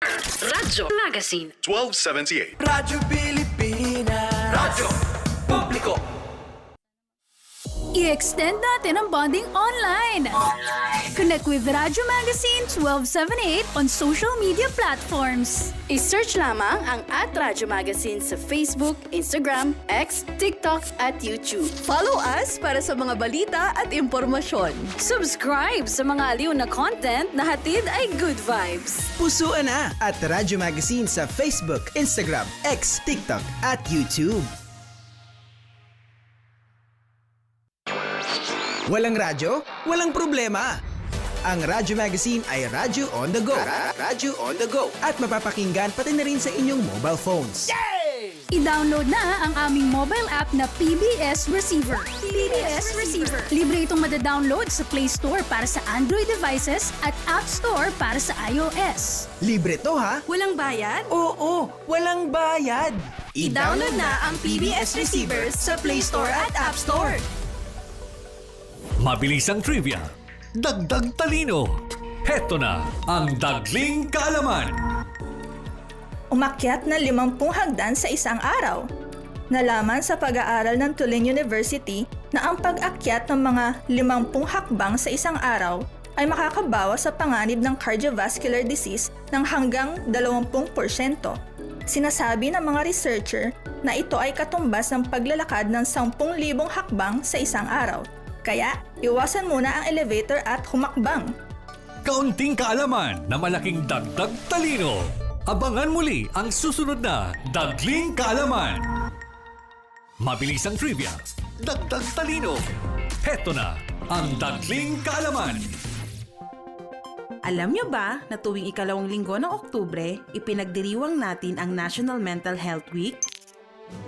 Radyo Magazine 1278. Radyo Pilipinas. Radyo Publiko. I-extend natin ang bonding online. Connect with Radyo Magazine 1278 on social media platforms. I-search lamang ang @Radyo Magazine sa Facebook, Instagram, X, TikTok at YouTube. Follow us para sa mga balita at impormasyon. Subscribe sa mga aliw na content na hatid ay good vibes. Pusuan na at Radyo Magazine sa Facebook, Instagram, X, TikTok at YouTube. Walang radyo? Walang problema! Ang Radyo Magazine ay radyo on the go. Radyo on the go. At mapapakinggan pati na rin sa inyong mobile phones. I-download na ang aming mobile app na PBS Receiver. PBS Receiver. Libre itong madadownload sa Play Store para sa Android devices at App Store para sa iOS. Libre to ha? Walang bayad? Oo, walang bayad! I-download na ang PBS Receiver sa Play Store at App Store. Mabilis ang trivia, dagdag talino. Heto na ang Dagling Kaalaman. Umakyat na 50 hagdan sa isang araw. Nalaman sa pag-aaral ng Tulane University na ang pag-akyat ng mga 50 hakbang sa isang araw ay makakabawas sa panganib ng cardiovascular disease ng hanggang 20%. Sinasabi ng mga researcher na ito ay katumbas ng paglalakad ng 10,000 hakbang sa isang araw. Kaya, iwasan muna ang elevator at humakbang. Kaunting kaalaman na malaking dagdag talino. Abangan muli ang susunod na Dagling Kaalaman. Mabilis ang trivia, dagdag talino. Heto na ang Dagling Kaalaman. Alam niyo ba na tuwing ikalawang linggo ng Oktubre, ipinagdiriwang natin ang National Mental Health Week?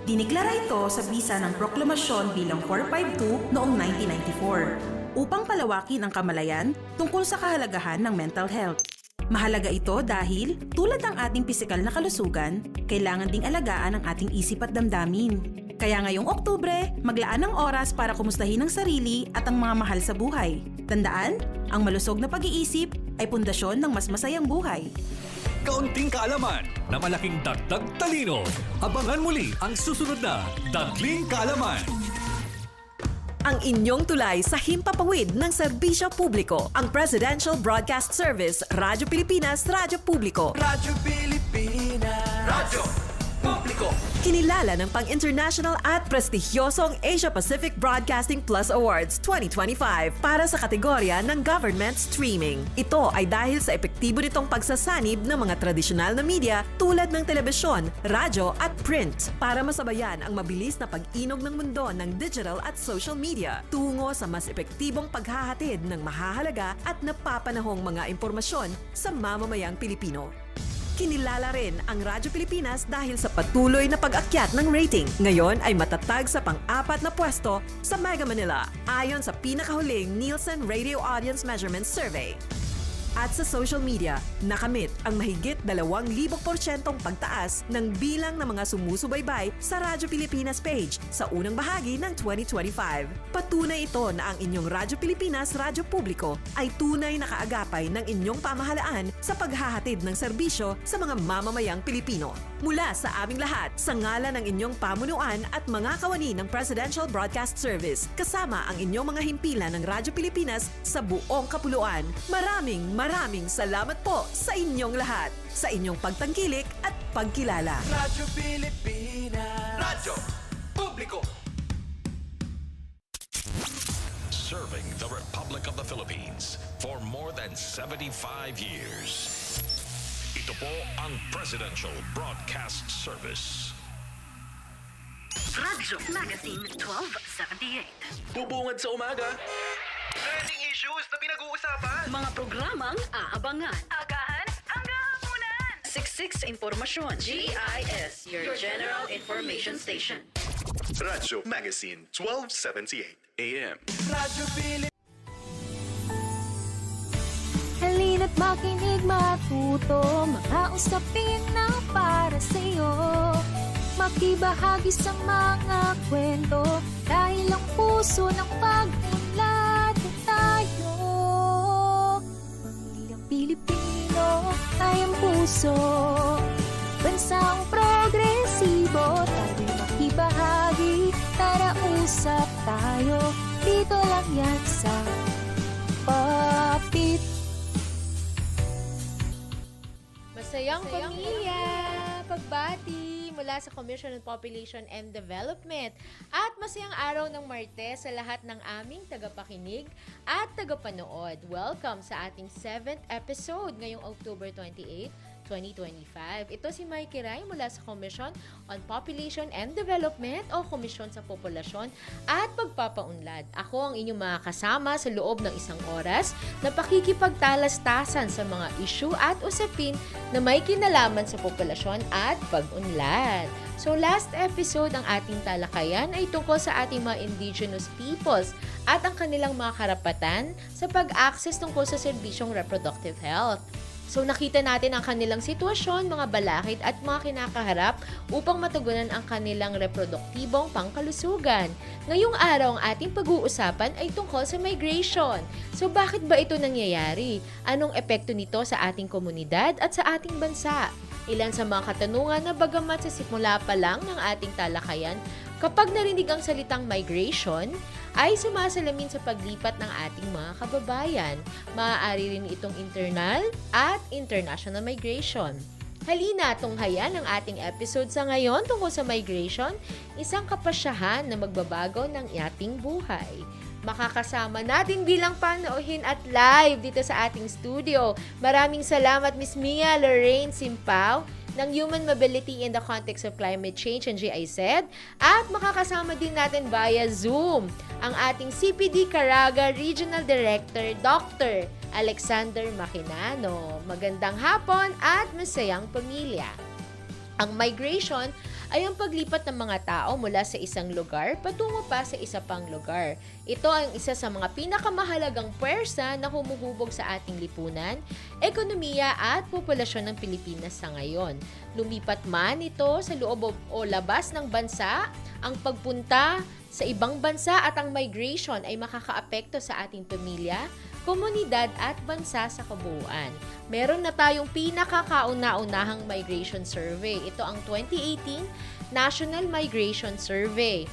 Diniklara ito sa bisa ng proklamasyon bilang 452 noong 1994 upang palawakin ang kamalayan tungkol sa kahalagahan ng mental health. Mahalaga ito dahil, tulad ng ating pisikal na kalusugan, kailangan ding alagaan ang ating isip at damdamin. Kaya ngayong Oktubre, maglaan ng oras para kumustahin ang sarili at ang mga mahal sa buhay. Tandaan, ang malusog na pag-iisip ay pundasyon ng mas masayang buhay. Kaunting kaalaman na malaking dagdag talino. Abangan muli ang susunod na Dagling Kaalaman. Ang inyong tulay sa himpapawid ng serbisyo publiko. Ang Presidential Broadcast Service, Radyo Pilipinas, Radyo Publiko. Radyo Pilipinas. Radyo Publiko. Kinilala ng pang-international at prestigyosong Asia Pacific Broadcasting Plus Awards 2025 para sa kategorya ng Government Streaming. Ito ay dahil sa epektibo nitong pagsasanib ng mga tradisyonal na media tulad ng telebisyon, radyo at print para masabayan ang mabilis na pag-inog ng mundo ng digital at social media tungo sa mas epektibong paghahatid ng mahahalaga at napapanahong mga impormasyon sa mamamayang Pilipino. Kinilala rin ang Radyo Pilipinas dahil sa patuloy na pag-akyat ng rating. Ngayon ay matatag sa pang-4 na pwesto sa Mega Manila ayon sa pinakahuling Nielsen Radio Audience Measurement Survey. At sa social media, nakamit ang mahigit 2,000% pagtaas ng bilang ng mga sumusubaybay sa Radyo Pilipinas page sa unang bahagi ng 2025. Patunay ito na ang inyong Radyo Pilipinas, Radyo Publiko ay tunay na kaagapay ng inyong pamahalaan sa paghahatid ng serbisyo sa mga mamamayang Pilipino. Mula sa aming lahat, sa ngalan ng inyong pamunuan at mga kawani ng Presidential Broadcast Service, kasama ang inyong mga himpilan ng Radyo Pilipinas sa buong kapuluan. Maraming salamat po sa inyong lahat, sa inyong pagtangkilik at pagkilala. Radyo Pilipinas. Radyo Publiko. Serving the Republic of the Philippines for more than 75 years. Ito po ang Presidential Broadcast Service. Radyo Magazine 1278. Bubungad sa umaga. Trending issues na pinag-uusapan. Mga programang aabangan. Agahan hanggang hapunan. Siksik sa impormasyon. GIS, your General Information Station. Radyo Magazine 1278 AM. Radyo Pilipinas. Halina't makinig, matuto, mga usapin na para sa'yo. Makibahagi sa mga kwento, dahil ang puso ng pag-unlad tayo. Pamilyang Pilipino ay ang puso. puso. Bansang progresibo, tayo'y makibahagi. Tara usap tayo, dito lang yan sa Papit. Masayang pamilya! Pagbati mula sa Commission on Population and Development at masayang araw ng Martes sa lahat ng aming tagapakinig at tagapanood. Welcome sa ating 7th episode ngayong October 28, 2025. Ito si Mikey Ray mula sa Commission on Population and Development o Komisyon sa Populasyon at Pagpapaunlad. Ako ang inyong mga kasama sa loob ng isang oras na pakikipagtalastasan sa mga issue at usapin na may kinalaman sa populasyon at pag-unlad. So last episode, ang ating talakayan ay tungkol sa ating mga indigenous peoples at ang kanilang mga karapatan sa pag-access tungkol sa serbisyong reproductive health. So nakita natin ang kanilang sitwasyon, mga balakid at mga kinakaharap upang matugunan ang kanilang reproduktibong pangkalusugan. Ngayong araw ang ating pag-uusapan ay tungkol sa migration. So bakit ba ito nangyayari? Anong epekto nito sa ating komunidad at sa ating bansa? Ilan sa mga katanungan na bagamat sa simula pa lang ng ating talakayan, kapag narinig ang salitang migration, ay sumasalamin sa paglipat ng ating mga kababayan. Maaari rin itong internal at international migration. Halina, tunghayan ang ating episode sa ngayon tungkol sa migration, isang kapasyahan na magbabago ng ating buhay. Makakasama natin bilang panauhin at live dito sa ating studio. Maraming salamat Miss Mia Lorraine Simpao ng Human Mobility in the Context of Climate Change and GIZ. At makakasama din natin via Zoom ang ating CPD Caraga Regional Director, Dr. Alexander Maquinano. Magandang hapon at masayang pamilya. Ang migration ay ang paglipat ng mga tao mula sa isang lugar patungo pa sa isa pang lugar. Ito ang isa sa mga pinakamahalagang puwersa na humuhubog sa ating lipunan, ekonomiya at populasyon ng Pilipinas sa ngayon. Lumipat man ito sa loob o labas ng bansa, ang pagpunta sa ibang bansa at ang migration ay makakaapekto sa ating pamilya, komunidad at bansa sa kabuuan. Meron na tayong pinakakauna-unahang migration survey. Ito ang 2018 National Migration Survey.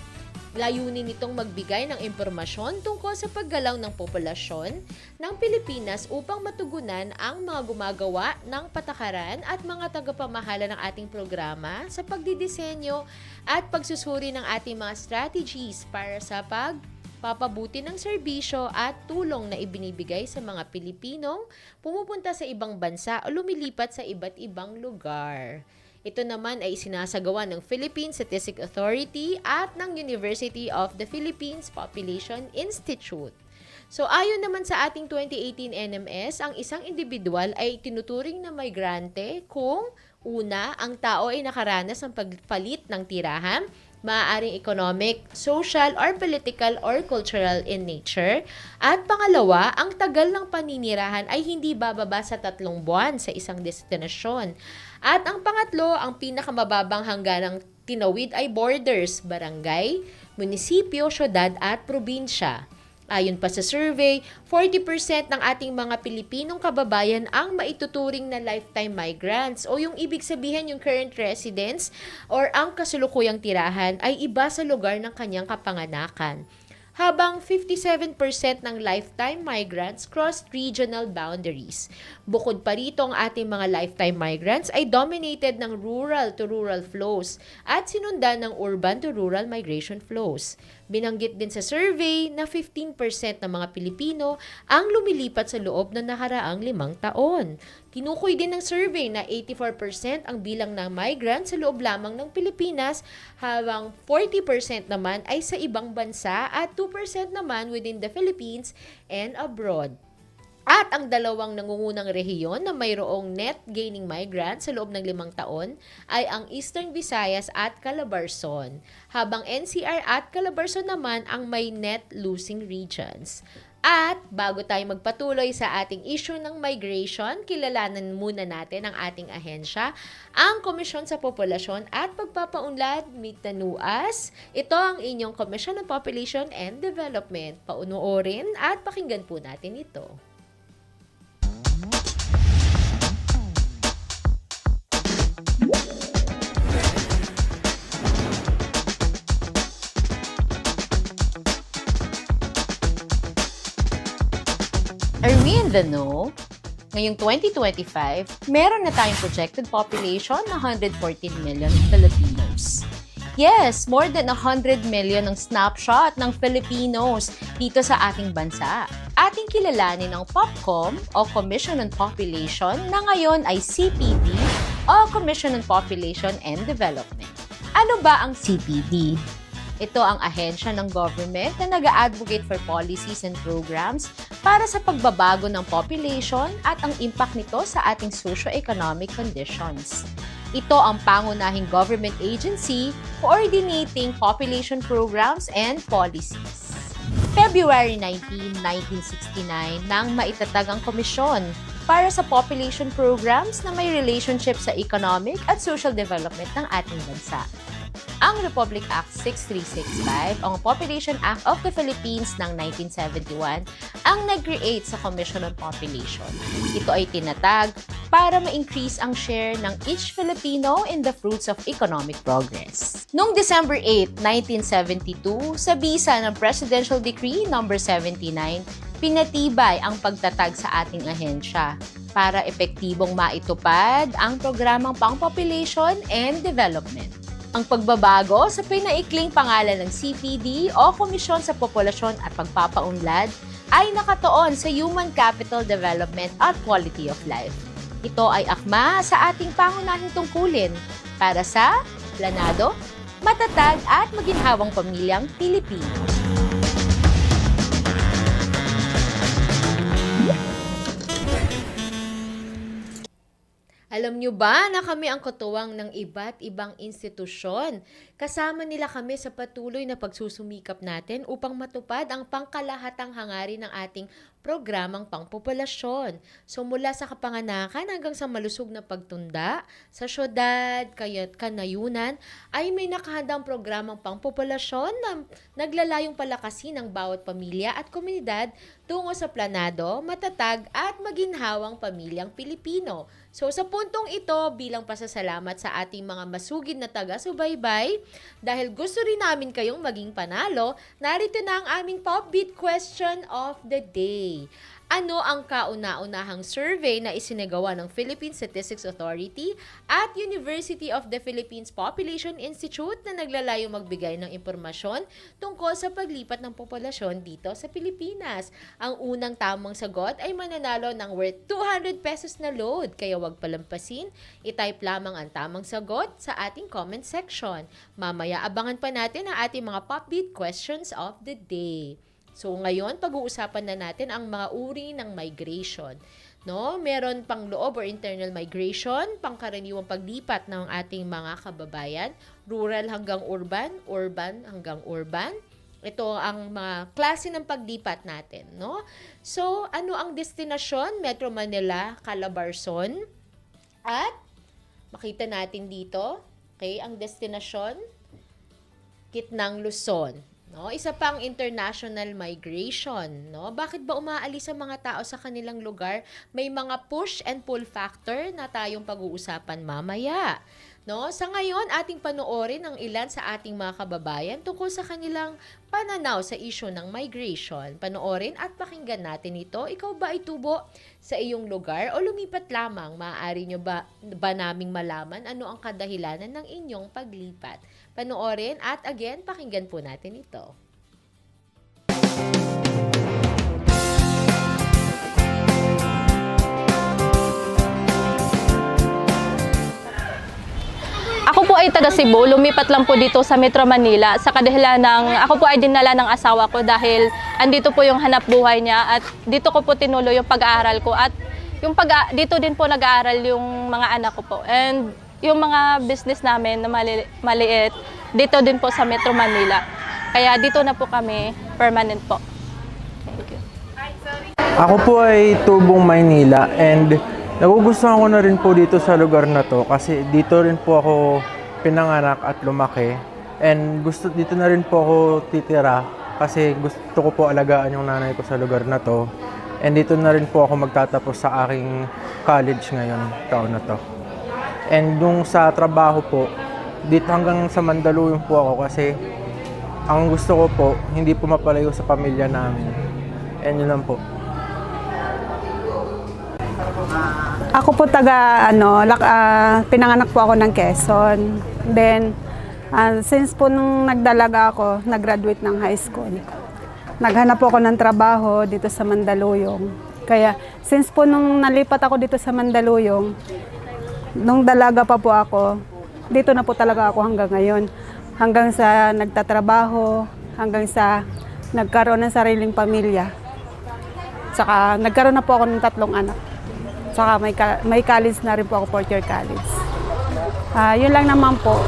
Layunin nitong magbigay ng impormasyon tungkol sa paggalaw ng populasyon ng Pilipinas upang matugunan ang mga gumagawa ng patakaran at mga tagapamahala ng ating programa sa pagdidisenyo at pagsusuri ng ating mga strategies para sa papabuti ng serbisyo at tulong na ibinibigay sa mga Pilipinong pumupunta sa ibang bansa o lumilipat sa iba't ibang lugar. Ito naman ay sinasagawa ng Philippine Statistics Authority at ng University of the Philippines Population Institute. So ayon naman sa ating 2018 NMS, ang isang individual ay tinuturing na migrante kung una, ang tao ay nakaranas ng pagpalit ng tirahan, maaaring economic, social, or political, or cultural in nature. At pangalawa, ang tagal ng paninirahan ay hindi bababa sa 3 buwan sa isang destinasyon. At ang pangatlo, ang pinakamababang hangganang tinawid ay borders, barangay, munisipyo, syudad at probinsya. Ayon pa sa survey, 40% ng ating mga Pilipinong kababayan ang maituturing na lifetime migrants o yung ibig sabihin yung current residents or ang kasulukuyang tirahan ay iba sa lugar ng kanyang kapanganakan. Habang 57% ng lifetime migrants crossed regional boundaries. Bukod pa rito, ang ating mga lifetime migrants ay dominated ng rural to rural flows at sinundan ng urban to rural migration flows. Binanggit din sa survey na 15% ng mga Pilipino ang lumilipat sa loob ng nakaraang 5 taon. Tinukoy din ng survey na 84% ang bilang ng migrants sa loob lamang ng Pilipinas, habang 40% naman ay sa ibang bansa at 2% naman within the Philippines and abroad. At ang dalawang nangungunang rehiyon na mayroong net gaining migrants sa loob ng 5 taon ay ang Eastern Visayas at Calabarzon, habang NCR at Calabarzon naman ang may net losing regions. At bago tayo magpatuloy sa ating issue ng migration, kilalanan muna natin ang ating ahensya, ang Komisyon sa Populasyon at Pagpapaunlad, MITANUAS. Ito ang inyong Commission on Population and Development. Paunoorin at pakinggan po natin ito. Are we in the know? Ngayong 2025, meron na tayong projected population na 114 million Filipinos. Yes, more than 100 million ang snapshot ng Filipinos dito sa ating bansa. Ating kilalanin ang POPCOM o Commission on Population na ngayon ay CPD o Commission on Population and Development. Ano ba ang CPD? Ito ang ahensya ng government na nag-a-advocate for policies and programs para sa pagbabago ng population at ang impact nito sa ating socio-economic conditions. Ito ang pangunahing government agency coordinating population programs and policies. February 19, 1969 nang maitatag ang komisyon para sa population programs na may relationship sa economic at social development ng ating bansa. Ang Republic Act 6365 o Population Act of the Philippines ng 1971 ang nag-create sa Commission on Population. Ito ay tinatag para ma-increase ang share ng each Filipino in the fruits of economic progress. Noong December 8, 1972, sa bisa ng Presidential Decree No. 79, pinatibay ang pagtatag sa ating ahensya para epektibong maitupad ang programang pang-population and development. Ang pagbabago sa pinaikling pangalan ng CPD o Komisyon sa Populasyon at Pagpapaunlad ay nakatuon sa Human Capital Development at Quality of Life. Ito ay akma sa ating pangunahing tungkulin para sa planado, matatag at maginhawang pamilyang Pilipino. Alam nyo ba na kami ang katuwang ng iba't ibang institusyon? Kasama nila kami sa patuloy na pagsusumikap natin upang matupad ang pangkalahatang hangarin ng ating programang pangpopulasyon. So mula sa kapanganakan hanggang sa malusog na pagtunda, sa syudad, kanayunan, ay may nakahandang programang pangpopulasyon na naglalayong palakasin ng bawat pamilya at komunidad tungo sa planado, matatag at maginhawang pamilyang Pilipino. So sa puntong ito, bilang pasasalamat sa ating mga masugid na taga-subaybay, dahil gusto rin namin kayong maging panalo, narito na ang aming Pop Beat Question of the Day. Ano ang kauna-unahang survey na isinagawa ng Philippine Statistics Authority at University of the Philippines Population Institute na naglalayong magbigay ng impormasyon tungkol sa paglipat ng populasyon dito sa Pilipinas? Ang unang tamang sagot ay mananalo ng worth 200 pesos na load, kaya wag palampasin. I-type lamang ang tamang sagot sa ating comment section. Mamaya abangan pa natin ang ating mga Pop Beat Questions of the Day. So ngayon, pag-uusapan na natin ang mga uri ng migration. No? Meron pang loob or internal migration, pangkaraniwang paglipat ng ating mga kababayan, rural hanggang urban, urban hanggang urban. Ito ang mga klase ng paglipat natin, no? So, ano ang destinasyon? Metro Manila, Calabarzon. At makita natin dito, okay, ang destinasyon, Gitnang Luzon. No, isa pang international migration, no? Bakit ba umaalis ang mga tao sa kanilang lugar? May mga push and pull factor na tayong pag-uusapan mamaya. No, sa ngayon ating panoorin ang ilan sa ating mga kababayan tungkol sa kanilang pananaw sa issue ng migration. Panoorin at pakinggan natin ito. Ikaw ba ay tubo sa iyong lugar o lumipat lamang? Maaari nyo ba naming malaman ano ang kadahilanan ng inyong paglipat? Panoorin at again, pakinggan po natin ito. Ako po ay taga Cebu, lumipat lang po dito sa Metro Manila sa kadahilan ng ako po ay dinala ng asawa ko dahil andito po yung hanap buhay niya at dito ko po tinuloy yung pag-aaral ko at yung dito din po nag-aaral yung mga anak ko po. And yung mga business namin na maliit, dito din po sa Metro Manila. Kaya dito na po kami permanent po. Thank you. Ako po ay tubong Maynila and nagugustuhan ko na rin po dito sa lugar na to kasi dito rin po ako pinanganak at lumaki. And dito na rin po ako titira kasi gusto ko po alagaan yung nanay ko sa lugar na to. And dito na rin po ako magtatapos sa aking college ngayon, taon na to. And yung sa trabaho po, dito hanggang sa Mandaluyong po ako kasi ang gusto ko po, hindi po mapalayo sa pamilya namin. And yun lang po. Ako po pinanganak po ako ng Quezon. Then, since po nung nagdalaga ako, nag-graduate ng high school, naghanap po ako ng trabaho dito sa Mandaluyong. Kaya, since po nung nalipat ako dito sa Mandaluyong, nung dalaga pa po ako, dito na po talaga ako hanggang ngayon. Hanggang sa nagtatrabaho, hanggang sa nagkaroon ng sariling pamilya. Saka nagkaroon na po ako ng 3 anak. Saka may college na rin po ako, 4-year college. Yun lang naman po.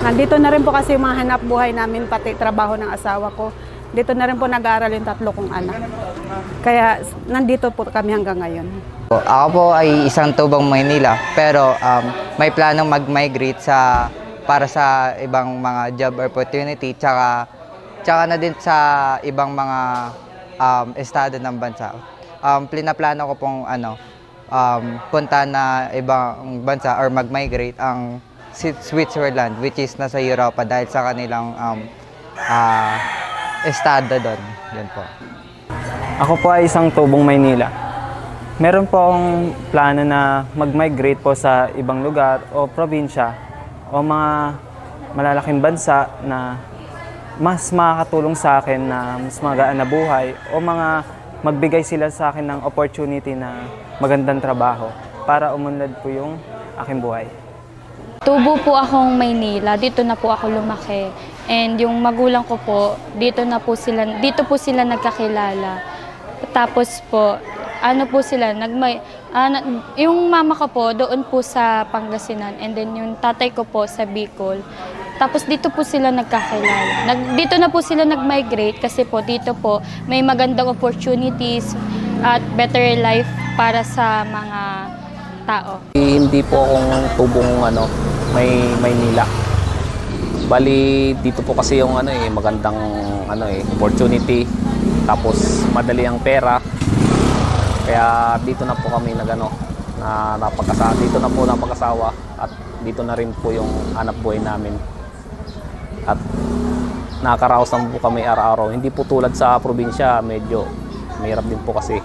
Nandito na rin po kasi yung mga hanap buhay namin, pati trabaho ng asawa ko. Dito na rin po nag-aaral yung 3 kong anak. Kaya nandito po kami hanggang ngayon. Ako po ay isang tubong Maynila, pero may planong mag-migrate para sa ibang mga job opportunity, tsaka na din sa ibang mga estado ng bansa. Plano ko pong punta na ibang bansa or mag-migrate ang Switzerland, which is nasa Europa dahil sa kanilang estado doon. Yun po. Ako po ay isang tubong Maynila. Meron po akong plano na mag-migrate po sa ibang lugar o probinsya o mga malalaking bansa na mas makakatulong sa akin na mas magaan na buhay o magbigay sila sa akin ng opportunity na magandang trabaho para umunlad po yung aking buhay. Tubo po akong Maynila, dito na po ako lumaki. And yung magulang ko po, dito po sila nagkakilala. Tapos po, yung mama ko po doon po sa Pangasinan, and then yung tatay ko po sa Bicol. Tapos dito po sila nagkakilala. Dito na po sila nag-migrate kasi po dito po may magandang opportunities at better life para sa mga tao. Hindi po akong tubong Maynila. Bali dito po kasi yung magandang opportunity, tapos madali ang pera. Kaya dito na po kami dito na po napag-asawa at dito na rin po yung hanap buhay namin. At nakakaraos naman po kami araw-araw. Hindi po tulad sa probinsya, medyo mahirap din po kasi.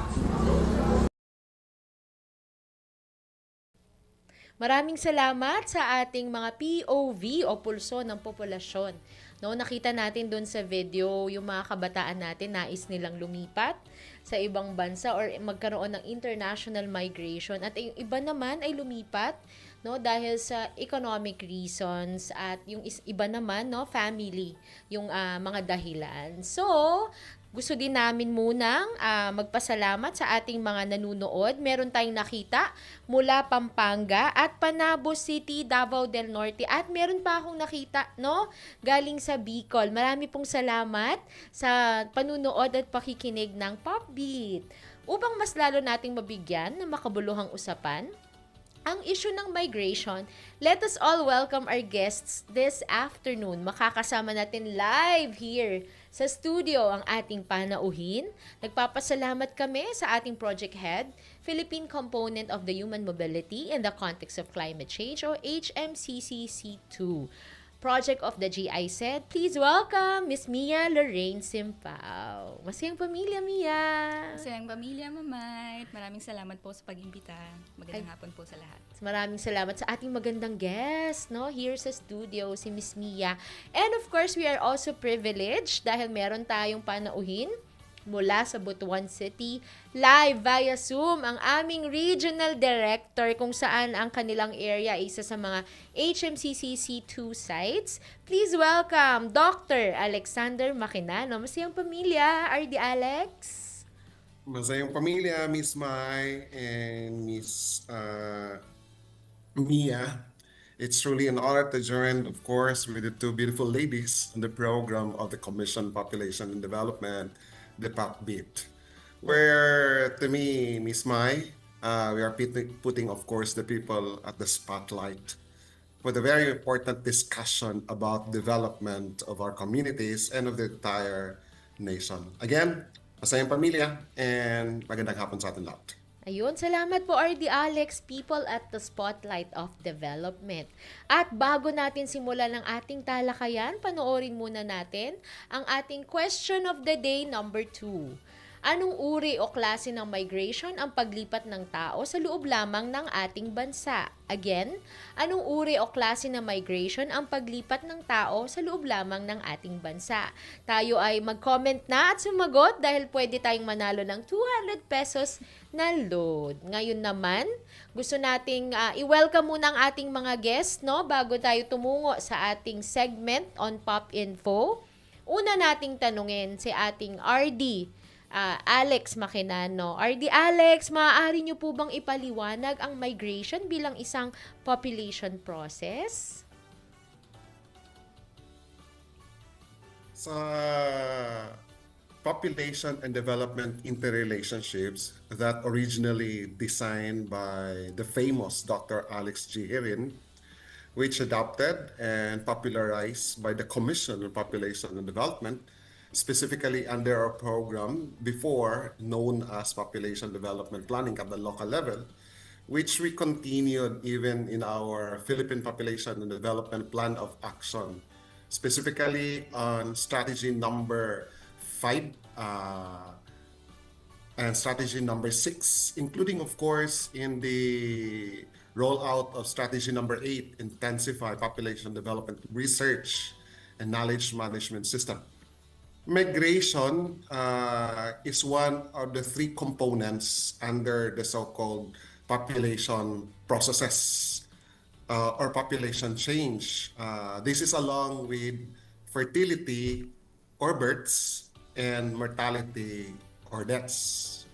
Maraming salamat sa ating mga POV o pulso ng populasyon. No, nakita natin doon sa video yung mga kabataan natin nais nilang lumipat sa ibang bansa or magkaroon ng international migration, at yung iba naman ay lumipat dahil sa economic reasons, at yung iba naman family yung mga dahilan. So, gusto din namin munang magpasalamat sa ating mga nanunood. Meron tayong nakita mula Pampanga at Panabo City, Davao del Norte. At meron pa akong nakita galing sa Bicol. Marami pong salamat sa panunood at pakikinig ng Popbeat. Upang mas lalo nating mabigyan ng makabuluhang usapan ang issue ng migration, let us all welcome our guests this afternoon. Makakasama natin live here sa studio ang ating panauhin. Nagpapasalamat kami sa ating project head, Philippine Component of the Human Mobility in the Context of Climate Change o HMCCC2. Project of the GIZ. Please welcome Miss Mia Lorraine Simpao. Masayang pamilya, Mia. Masayang pamilya, Mamay. Maraming salamat po sa pag-imbita. Magandang hapon po sa lahat. Maraming salamat sa ating magandang guest here sa studio, si Miss Mia. And of course, we are also privileged dahil meron tayong panauhin mula sa Butuan City, live via Zoom, ang aming regional director kung saan ang kanilang area ay isa sa mga HMCCC2 sites. Please welcome Dr. Alexander Maquinano. Masayang pamilya, RD Alex. Masayang pamilya, Miss Mai and Miss Mia. It's truly an honor to join, of course, with the two beautiful ladies on the program of the Commission Population and Development, the Popbeat, where to me, Miss Mai, we are putting, of course, the people at the spotlight for the very important discussion about development of our communities and of the entire nation. Again, masayang pamilya and magandang hapon sa atin lahat. Ayun, salamat po RD Alex, people at the spotlight of development. At bago natin simulan ang ating talakayan, panoorin muna natin ang ating question of the day number 2. Anong uri o klase ng migration ang paglipat ng tao sa loob lamang ng ating bansa? Again, anong uri o klase ng migration ang paglipat ng tao sa loob lamang ng ating bansa? Tayo ay mag-comment na at sumagot dahil pwede tayong manalo ng 200 pesos na load. Ngayon naman, gusto nating i-welcome muna ang ating mga guests, no, bago tayo tumungo sa ating segment on Pop Info. Una nating tanungin si ating RD, Alex Makinano. RD Alex, maaari niyo po bang ipaliwanag ang migration bilang isang population process? Sa population and development interrelationships that originally designed by the famous Dr. Alex G. Hirin, which adopted and popularized by the Commission on Population and Development, specifically under our program before known as Population Development Planning at the local level, which we continued even in our Philippine Population and Development Plan of Action, specifically on strategy number 5 and strategy number 6, including of course in the rollout of strategy number 8, intensify population development research and knowledge management system. Migration is one of the 3 components under the so-called population processes or population change. This is along with fertility or births and mortality or deaths.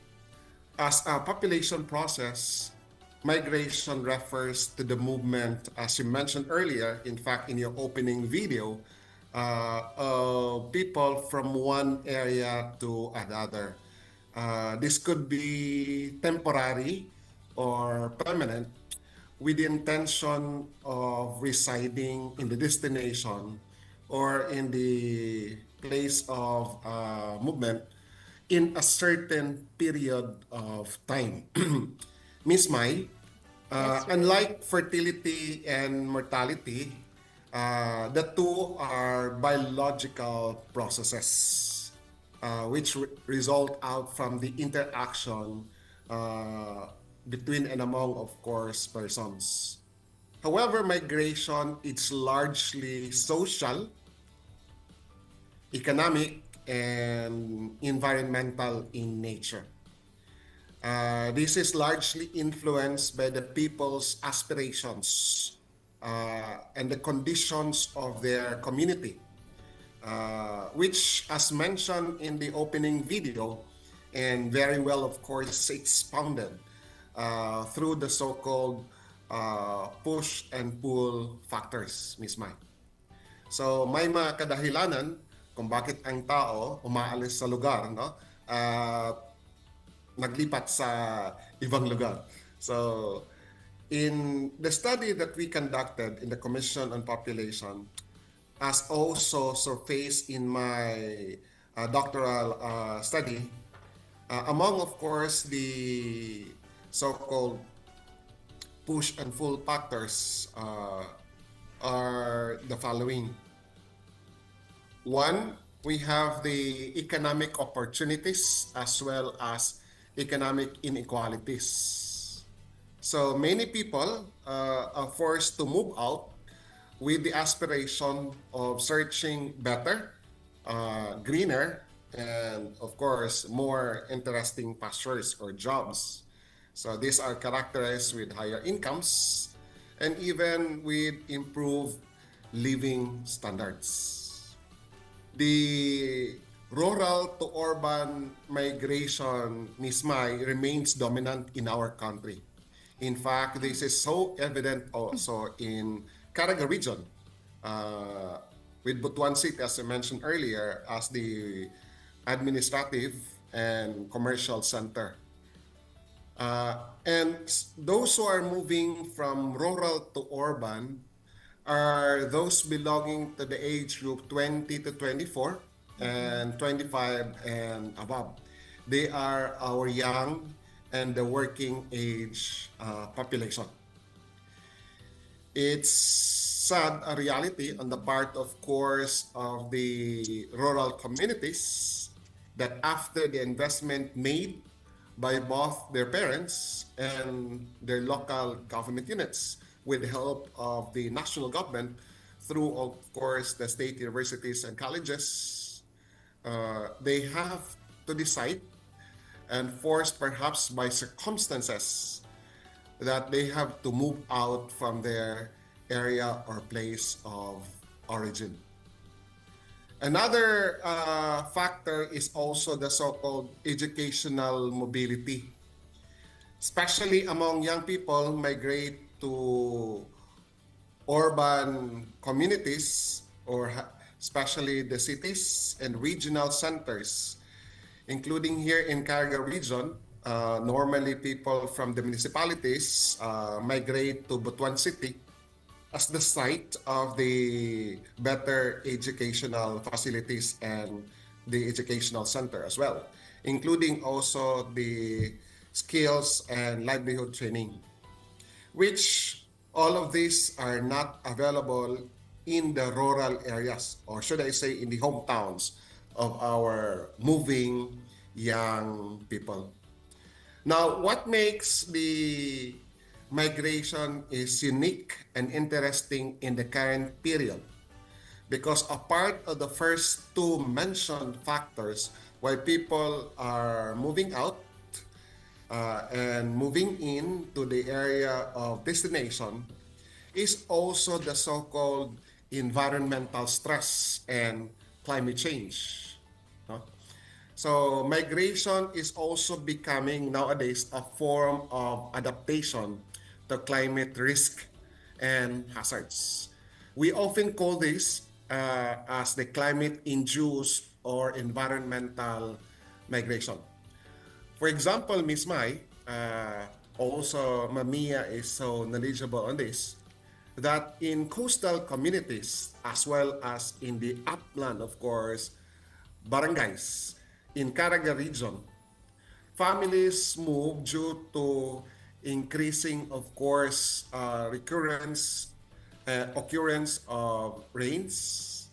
As a population process, migration refers to the movement, as you mentioned earlier, in fact, in your opening video, of people from one area to another. This could be temporary or permanent with the intention of residing in the destination or in the place of movement in a certain period of time. Miss Mai, unlike fertility and mortality, the two are biological processes which result out from the interaction between and among, of course, persons. However, migration is largely social, economic, and environmental in nature. This is largely influenced by the people's aspirations and the conditions of their community, which, as mentioned in the opening video, and very well, of course, expounded through the so-called push and pull factors, Ms. Mai. So, may mga kadahilanan kung bakit ang tao umaalis sa lugar, no? Naglipat sa ibang lugar. So, in the study that we conducted in the Commission on Population, as also surfaced in my doctoral study, among, of course, the so-called push and pull factors are the following. One, we have the economic opportunities as well as economic inequalities. So many people are forced to move out with the aspiration of searching better, greener, and of course, more interesting pastures or jobs. So these are characterized with higher incomes and even with improved living standards. The rural to urban migration, Ms. Mai, remains dominant in our country. In fact, this is so evident also in Caraga region, with Butuan City, as I mentioned earlier, as the administrative and commercial center. And those who are moving from rural to urban are those belonging to the age group 20 to 24 and 25 and above. They are our young and the working age population. It's sad a reality on the part, of course, of the rural communities that after the investment made by both their parents and their local government units with the help of the national government through, of course, the state universities and colleges, they have to decide, and forced perhaps by circumstances, that they have to move out from their area or place of origin. Another factor is also the so-called educational mobility, especially among young people migrate to urban communities, or especially the cities and regional centers, including here in Caraga region. Normally people from the municipalities migrate to Butuan City as the site of the better educational facilities and the educational center as well, including also the skills and livelihood training, which all of these are not available in the rural areas, or should I say in the hometowns of our moving young people. Now, what makes the migration is unique and interesting in the current period, because apart of the first two mentioned factors why people are moving out and moving in to the area of destination, is also the so-called environmental stress and climate change. No? So migration is also becoming nowadays a form of adaptation to climate risk and hazards. We often call this as the climate-induced or environmental migration. For example, Ms. Mai, also Mamiya is so knowledgeable on this, that in coastal communities as well as in the upland, of course, barangays, in Caraga region, families move due to increasing, of course, occurrence of rains,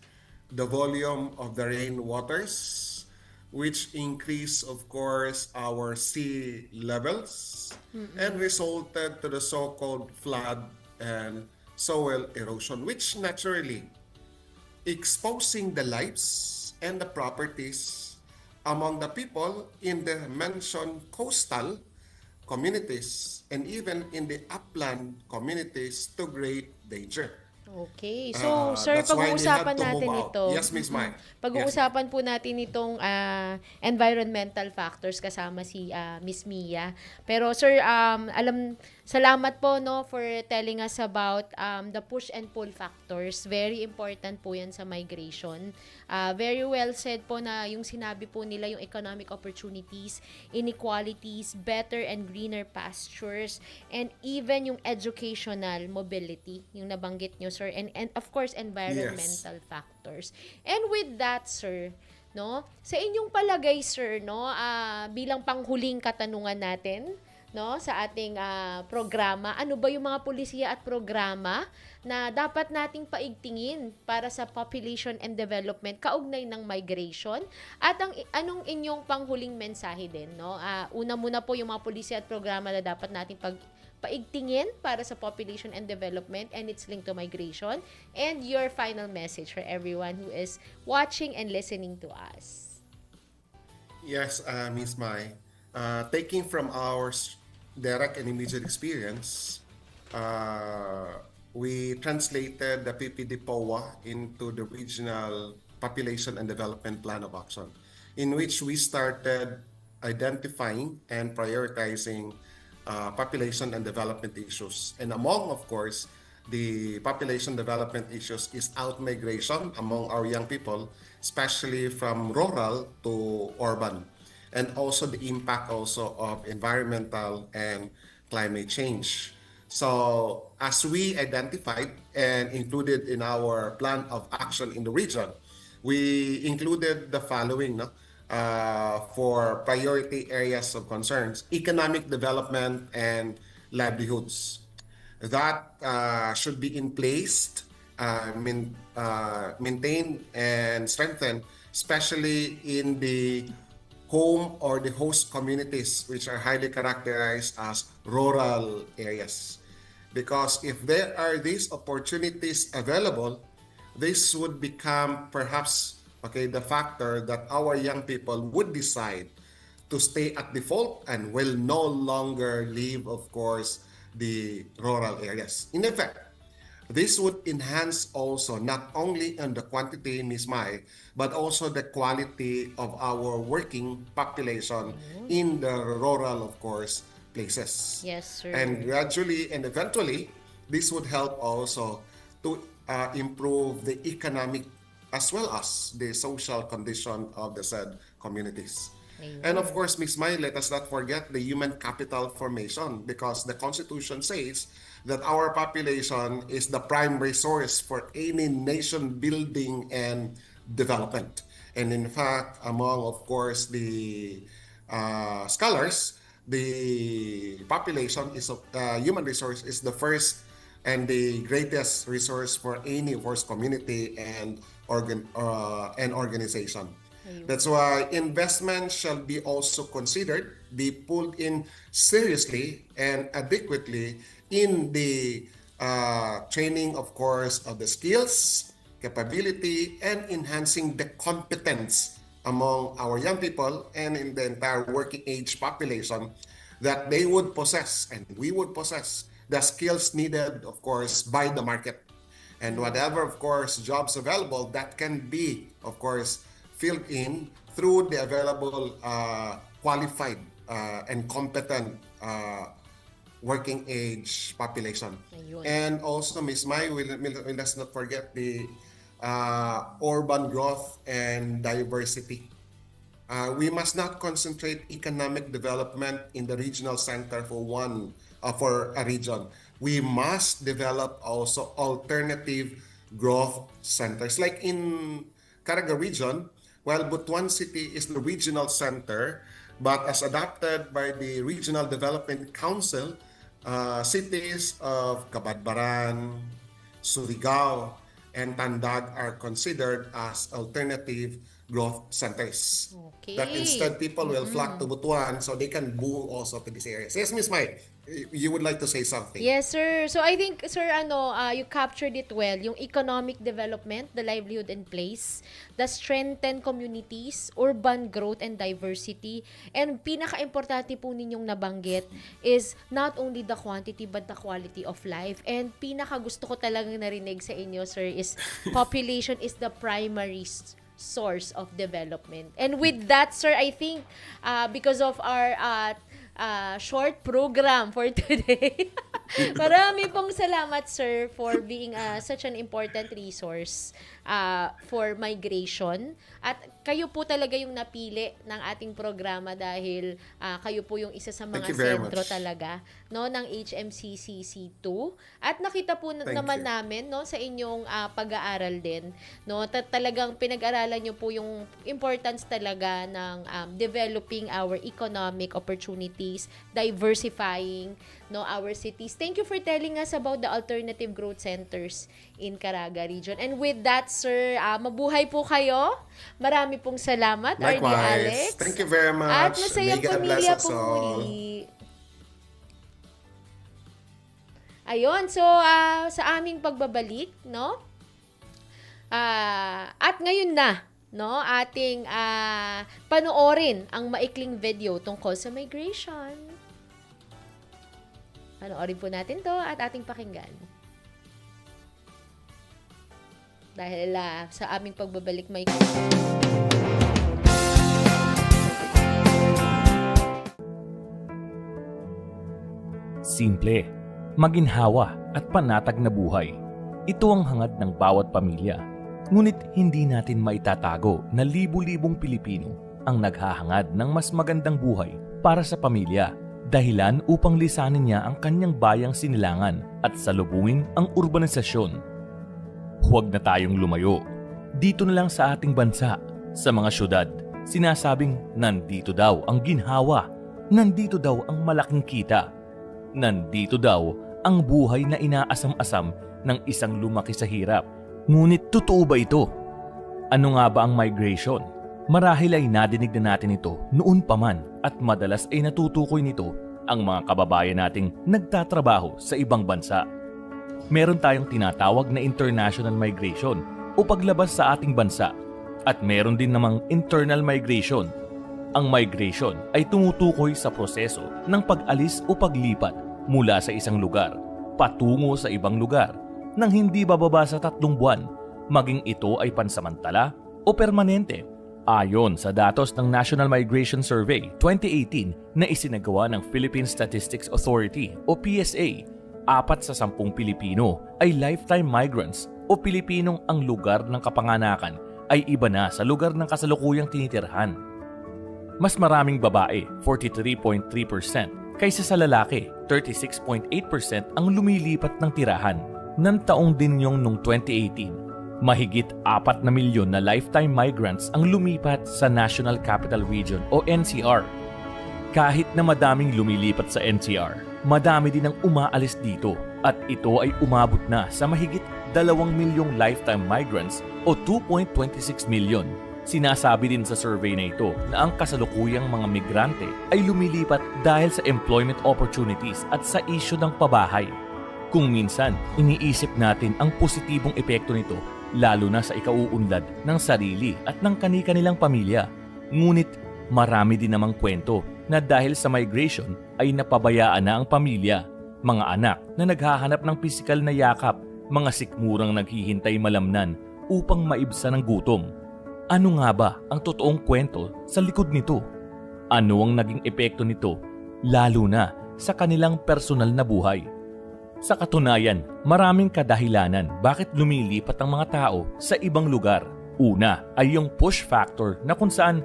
the volume of the rain waters, which increase, of course, our sea levels, and resulted to the so-called flood and soil erosion, which naturally exposing the lives and the properties among the people in the mentioned coastal communities and even in the upland communities to great danger. Okay. So, sir, That's why they had pag-uusapan to natin move out. ito. Yes, Ms. Mai. Pag-uusapan po natin itong environmental factors kasama si Miss Mia. Pero, sir, salamat po no for telling us about the push and pull factors. Very important po yan sa migration. Very well said po na yung sinabi po nila, yung economic opportunities, inequalities, better and greener pastures, and even yung educational mobility, yung nabanggit nyo, sir, and of course, environmental factors. And with that, sir, no, sa inyong palagay, sir, no, bilang panghuling katanungan natin, no, sa ating programa, ano ba yung mga pulisiya at programa na dapat nating paigtingin para sa population and development kaugnay ng migration, at anong inyong panghuling mensahe din, no? Una muna po yung mga pulisiya at programa na dapat nating paigtingin para sa population and development and its linked to migration, and your final message for everyone who is watching and listening to us. Yes, Ms. Mai. Taking from our direct and immediate experience, we translated the PPD POA into the Regional Population and Development Plan of Action, in which we started identifying and prioritizing population and development issues. And among, of course, the population development issues is out-migration among our young people, especially from rural to urban, and also the impact also of environmental and climate change. So as we identified and included in our plan of action in the region, we included the following, no? For priority areas of concerns: economic development and livelihoods. That should be in place, maintained and strengthened, especially in the home or the host communities which are highly characterized as rural areas. Because if there are these opportunities available, this would become perhaps the factor that our young people would decide to stay at default and will no longer leave, of course, the rural areas. In effect, this would enhance also not only on the quantity, Ms. Mai, but also the quality of our working population in the rural, of course, places. Yes, sir. And gradually and eventually, this would help also to improve the economic as well as the social condition of the said communities. And of course, Ms. Mai, let us not forget the human capital formation, because the Constitution says that our population is the prime resource for any nation building and development. And in fact, among, of course, the scholars, the population is human resource is the first and the greatest resource for any force community and organization. That's why investment shall be also considered, be pulled in seriously and adequately in the training, of course, of the skills, capability, and enhancing the competence among our young people and in the entire working age population, that they would possess and we would possess the skills needed, of course, by the market. And whatever, of course, jobs available that can be, of course, filled in through the available qualified and competent working age population. And also, Ms. Mai, let's not forget the urban growth and diversity. We must not concentrate economic development in the regional center for a region. We must develop also alternative growth centers. Like in Caraga region, while Butuan City is the regional center, but as adopted by the Regional Development Council, cities of Cabadbaran, Surigao, and Tandag are considered as alternative growth centers. Okay. That instead people will flock to Butuan so they can move also to these areas. Yes, Ms. Mai, you would like to say something? Yes, sir. So I think, sir, you captured it well. Yung economic development, the livelihood in place, the strengthen communities, urban growth and diversity, and pinaka-importante po ninyong nabanggit is not only the quantity but the quality of life. And pinaka-gusto ko talagang narinig sa inyo, sir, is population is the primary source of development. And with that, sir, I think because of our short program for today. Marami pong salamat, sir, for being such an important resource for migration. At kayo po talaga yung napili ng ating programa dahil kayo po yung isa sa mga sentro talaga, no, ng HMCCC2. At nakita po naman namin, no, sa inyong pag-aaral din, no, talagang pinag-aralan niyo po yung importance talaga ng developing our economic opportunities, diversifying, no, our cities. Thank you for telling us about the alternative growth centers in Caraga region. And with that, sir, mabuhay po kayo. Marami pong salamat, RD Alex. Thank you very much. At masayang pamilya po muli. Ayun, so sa aming pagbabalik, no? At ngayon na, no, ating panoorin ang maikling video tungkol sa migration. Panoorin po natin to at ating pakinggan. Dahil sa aming pagbabalik may Simple, maginhawa at panatag na buhay. Ito ang hangad ng bawat pamilya. Ngunit hindi natin maitatago na libu-libong Pilipino ang naghahangad ng mas magandang buhay para sa pamilya, dahilan upang lisanin niya ang kanyang bayang sinilangan at salubungin ang urbanisasyon. Huwag na tayong lumayo. Dito na lang sa ating bansa, sa mga syudad, sinasabing nandito daw ang ginhawa, nandito daw ang malaking kita, nandito daw ang buhay na inaasam-asam ng isang lumaki sa hirap. Ngunit totoo ba ito? Ano nga ba ang migration? Marahil ay nadinig na natin ito noon pa man at madalas ay natutukoy nito ang mga kababayan nating nagtatrabaho sa ibang bansa. Meron tayong tinatawag na international migration o paglabas sa ating bansa at meron din namang internal migration. Ang migration ay tumutukoy sa proseso ng pag-alis o paglipat mula sa isang lugar patungo sa ibang lugar nang hindi bababa sa 3 buwan, maging ito ay pansamantala o permanente. Ayon sa datos ng National Migration Survey 2018 na isinagawa ng Philippine Statistics Authority o PSA, 4 sa 10 Pilipino ay lifetime migrants o Pilipinong ang lugar ng kapanganakan ay iba na sa lugar ng kasalukuyang tinitirhan. Mas maraming babae, 43.3%, kaysa sa lalaki, 36.8% ang lumilipat ng tirahan. Ng taong din yung nung 2018, mahigit 4 na milyon na lifetime migrants ang lumipat sa National Capital Region o NCR. Kahit na madaming lumilipat sa NCR, madami din ang umaalis dito at ito ay umabot na sa mahigit 2 milyong lifetime migrants o 2.26 milyon. Sinasabi din sa survey na ito na ang kasalukuyang mga migrante ay lumilipat dahil sa employment opportunities at sa isyu ng pabahay. Kung minsan, iniisip natin ang positibong epekto nito lalo na sa ikauunlad ng sarili at ng kani-kanilang pamilya. Ngunit marami din namang kwento na dahil sa migration ay napabayaan na ang pamilya, mga anak na naghahanap ng pisikal na yakap, mga sikmurang naghihintay malamnan upang maibsan ng gutom. Ano nga ba ang totoong kwento sa likod nito? Ano ang naging epekto nito lalo na sa kanilang personal na buhay? Sa katunayan, maraming kadahilanan bakit lumilipat ang mga tao sa ibang lugar. Una ay yung push factor na kung saan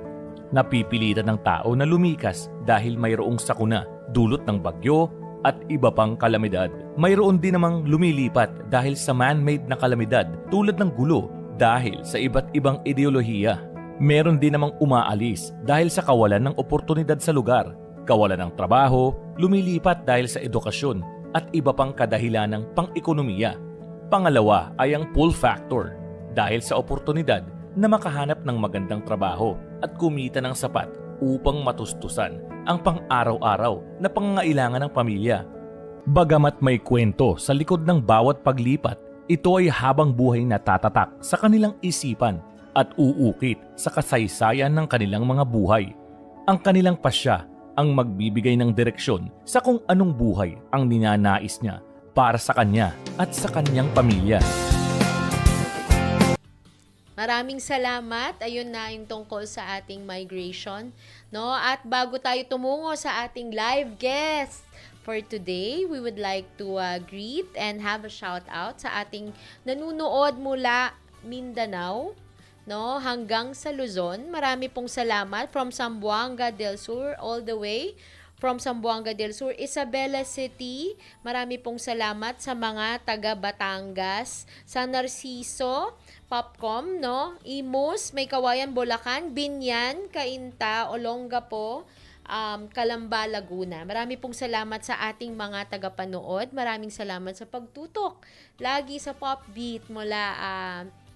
napipilitan ng tao na lumikas dahil mayroong sakuna, dulot ng bagyo at iba pang kalamidad. Mayroon din namang lumilipat dahil sa man-made na kalamidad tulad ng gulo dahil sa iba't ibang ideolohiya. Meron din namang umaalis dahil sa kawalan ng oportunidad sa lugar, kawalan ng trabaho, lumilipat dahil sa edukasyon at iba pang kadahilanang pang-ekonomiya. Pangalawa ay ang pull factor dahil sa oportunidad na makahanap ng magandang trabaho at kumita ng sapat upang matustusan ang pang-araw-araw na pangangailangan ng pamilya. Bagamat may kwento sa likod ng bawat paglipat, ito ay habang buhay na tatatak sa kanilang isipan at uukit sa kasaysayan ng kanilang mga buhay. Ang kanilang pasya ang magbibigay ng direksyon sa kung anong buhay ang ninanais niya para sa kanya at sa kanyang pamilya. Maraming salamat. Ayun na yung tungkol sa ating migration, no? At bago tayo tumungo sa ating live guest for today, we would like to greet and have a shout out sa ating nanunood mula Mindanao, no, hanggang sa Luzon. Marami pong salamat from Zamboanga del Sur all the way. From Zamboanga del Sur, Isabela City. Marami pong salamat sa mga taga Batangas, sa Narciso, Popcom, no? Imus, May Kawayan, Bulacan, Binyan, Cainta, Olongapo, Calamba, Laguna. Marami pong salamat sa ating mga tagapanood. Maraming salamat sa pagtutok lagi sa Pop Beat mula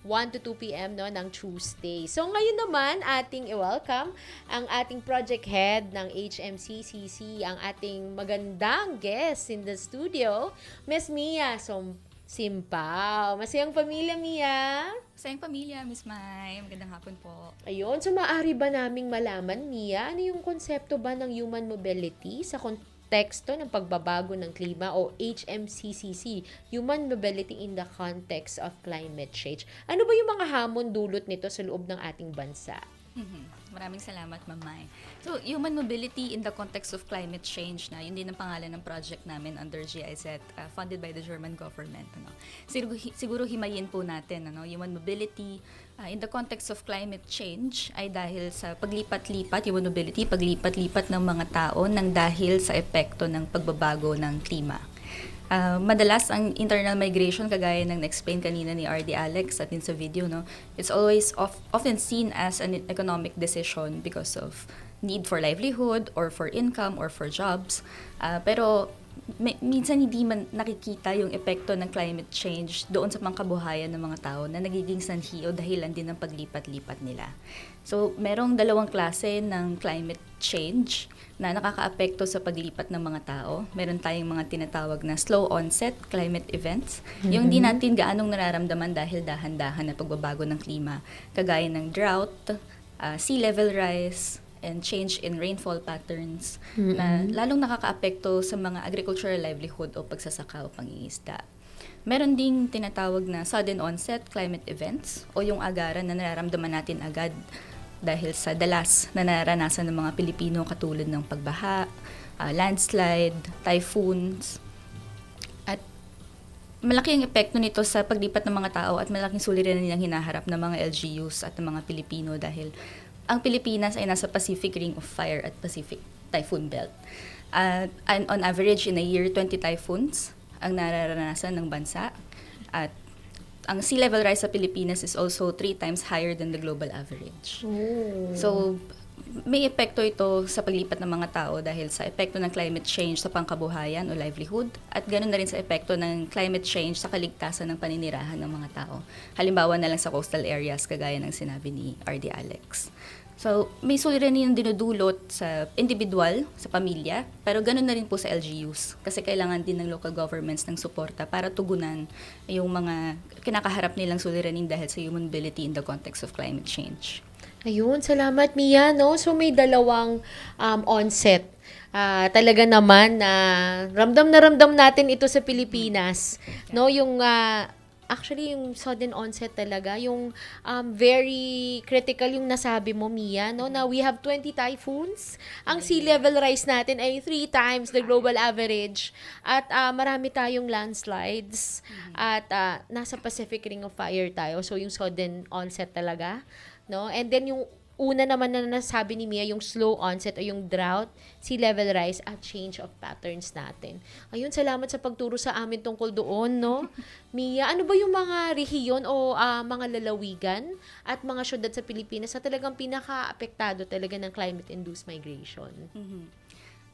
1 to 2 p.m. no, ng Tuesday. So ngayon naman, ating i-welcome ang ating project head ng HMCCC, ang ating magandang guest in the studio, Miss Mia Simpao. Masayang pamilya, Mia? Masayang pamilya, Miss Mai. Magandang hapon po. Ayun, so maaari ba naming malaman, Mia, ano yung konsepto ba ng human mobility sa konteksto ng pagbabago ng klima o HMCCC, Human Mobility in the Context of Climate Change? Ano ba yung mga hamon dulot nito sa loob ng ating bansa? Maraming salamat, Ma'am Mai. So, human mobility in the context of climate change na, yun din ang pangalan ng project namin under GIZ, funded by the German government. Ano. Siguro himayin po natin, ano, human mobility in the context of climate change ay dahil sa paglipat-lipat, human mobility, paglipat-lipat ng mga tao nang dahil sa epekto ng pagbabago ng klima. Madalas ang internal migration, kagaya ng na-explain kanina ni RD Alex at din sa video, no, it's always often seen as an economic decision because of need for livelihood or for income or for jobs. Pero minsan hindi man nakikita yung epekto ng climate change doon sa pangkabuhayan ng mga tao na nagiging sanhi o dahilan din ng paglipat-lipat nila. So, merong dalawang klase ng climate change na nakakaapekto sa paglipat ng mga tao. Meron tayong mga tinatawag na slow onset climate events. Yung di natin gaanong nararamdaman dahil dahan-dahan na pagbabago ng klima, kagaya ng drought, sea level rise, and change in rainfall patterns na lalong nakakaapekto sa mga agricultural livelihood o pagsasaka o pangingisda. Meron ding tinatawag na sudden onset climate events o yung agaran na nararamdaman natin agad dahil sa dalas na naranasan ng mga Pilipino katulad ng pagbaha, landslide, typhoons. At malaki ang epekto nito sa paglipat ng mga tao at malaking suliranin nilang hinaharap ng mga LGUs at ng mga Pilipino dahil ang Pilipinas ay nasa Pacific Ring of Fire at Pacific Typhoon Belt. And on average, in a year, 20 typhoons ang nararanasan ng bansa. At ang sea level rise sa Pilipinas is also 3 times higher than the global average. So, may epekto ito sa paglipat ng mga tao dahil sa epekto ng climate change sa pangkabuhayan o livelihood at ganoon na rin sa epekto ng climate change sa kaligtasan ng paninirahan ng mga tao. Halimbawa na lang sa coastal areas kagaya ng sinabi ni RD Alex. So, may suliranin yung dinudulot sa individual, sa pamilya, pero ganoon na rin po sa LGUs kasi kailangan din ng local governments ng suporta para tugunan yung mga kinakaharap nilang suliranin dahil sa human mobility in the context of climate change. Ayun, salamat Mia, no? So may dalawang onset. Talaga naman na ramdam natin ito sa Pilipinas, no? Yung actually yung sudden onset talaga, yung very critical yung nasabi mo Mia, no? Na we have 20 typhoons. Ang sea level rise natin ay 3 times the global average. At marami tayong landslides at nasa Pacific Ring of Fire tayo. So yung sudden onset talaga. No? And then yung una naman na nasabi ni Mia, yung slow onset o yung drought, sea level rise at change of patterns natin. Ayun, salamat sa pagturo sa amin tungkol doon, no? Mia, ano ba yung mga rehiyon o mga lalawigan at mga syudad sa Pilipinas na talagang pinaka-apektado talaga ng climate-induced migration?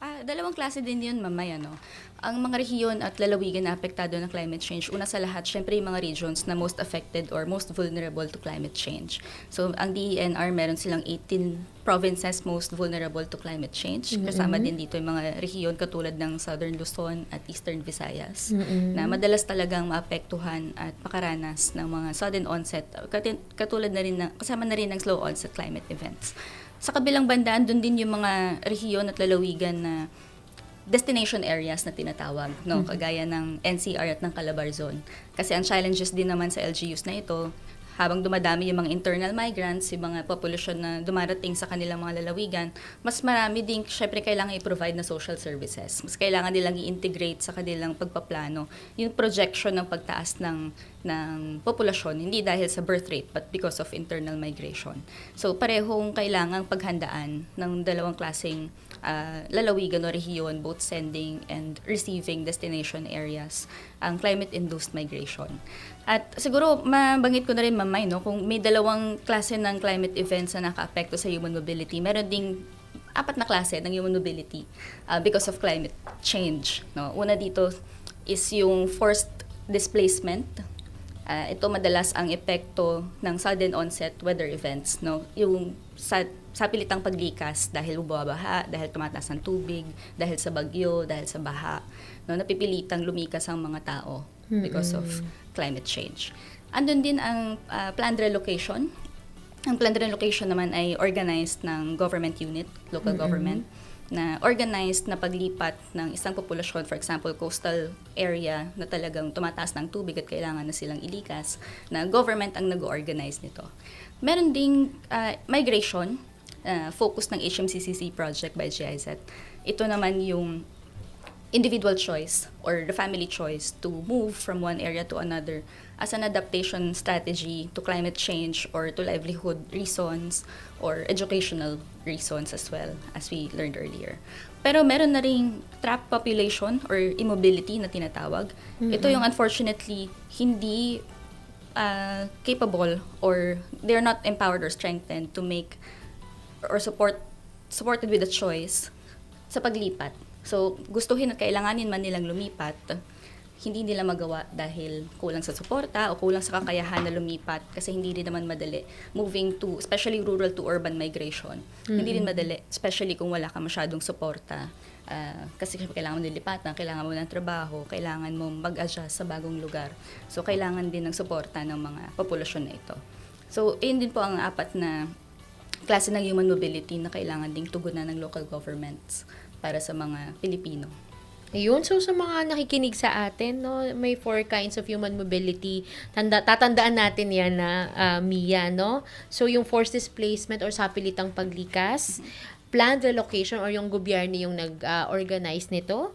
Dalawang klase din yun, mamaya, no? Ang mga rehiyon at lalawigan na apektado ng climate change, una sa lahat, syempre yung mga regions na most affected or most vulnerable to climate change. So, ang DENR, meron silang 18 provinces most vulnerable to climate change. Kasama din dito yung mga rehiyon katulad ng Southern Luzon at Eastern Visayas, na madalas talagang maapektuhan at makaranas ng mga sudden onset, katulad na rin kasama na rin ng slow onset climate events. Sa kabilang bandaan, doon din yung mga rehiyon at lalawigan na destination areas na tinatawag, no? Kagaya ng NCR at ng Calabarzon. Kasi ang challenges din naman sa LGUs na ito, habang dumadami yung mga internal migrants, yung mga populasyon na dumarating sa kanilang mga lalawigan, mas marami din, syempre, kailangan i-provide na social services. Mas kailangan nilang i-integrate sa kanilang pagpaplano yung projection ng pagtaas ng populasyon, hindi dahil sa birth rate, but because of internal migration. So, parehong kailangang paghandaan ng dalawang klaseng lalawigan o rehiyon, both sending and receiving destination areas, ang climate-induced migration. At siguro, mabanggit ko na rin, Mamay, no, kung may dalawang klase ng climate events na naka-apekto sa human mobility, meron ding 4 na klase ng human mobility because of climate change. No? Una dito is yung forced displacement. Ito madalas ang epekto ng sudden onset weather events. No? Yung sa pilitang paglikas dahil bumabaha, dahil tumataas ang tubig, dahil sa bagyo, dahil sa baha. No? Napipilitang lumikas ang mga tao because of climate change. Andun din ang planned relocation. Ang planned relocation naman ay organized ng government unit, local government, na organized na paglipat ng isang populasyon, for example, coastal area na talagang tumataas ng tubig at kailangan na silang ilikas, na government ang nag-organize nito. Meron ding migration, focus ng HMCCC project by GIZ. Ito naman yung individual choice or the family choice to move from one area to another as an adaptation strategy to climate change or to livelihood reasons or educational reasons as well, as we learned earlier. Pero meron na ring trapped population or immobility na tinatawag. Ito yung unfortunately hindi capable or they're not empowered or strengthened to make or supported with a choice sa paglipat So, gustuhin at kailanganin man nilang lumipat, hindi nila magawa dahil kulang sa suporta o kulang sa kakayahan na lumipat kasi hindi din naman madali. Moving to, especially rural to urban migration, hindi din madali, especially kung wala ka masyadong suporta. Kasi kailangan mo nilipatan, kailangan mo ng trabaho, kailangan mo mag-adjust sa bagong lugar. So, kailangan din ng suporta ng mga populasyon na ito. So, yun din po ang 4 na klase ng human mobility na kailangan ding tugunan ng local governments para sa mga Pilipino. Ayun, so sa mga nakikinig sa atin, no, may 4 kinds of human mobility. Tatandaan natin yan na Mia, no? So yung forced displacement or sapilitang paglikas, planned relocation or yung gobyerno yung nag-organize nito.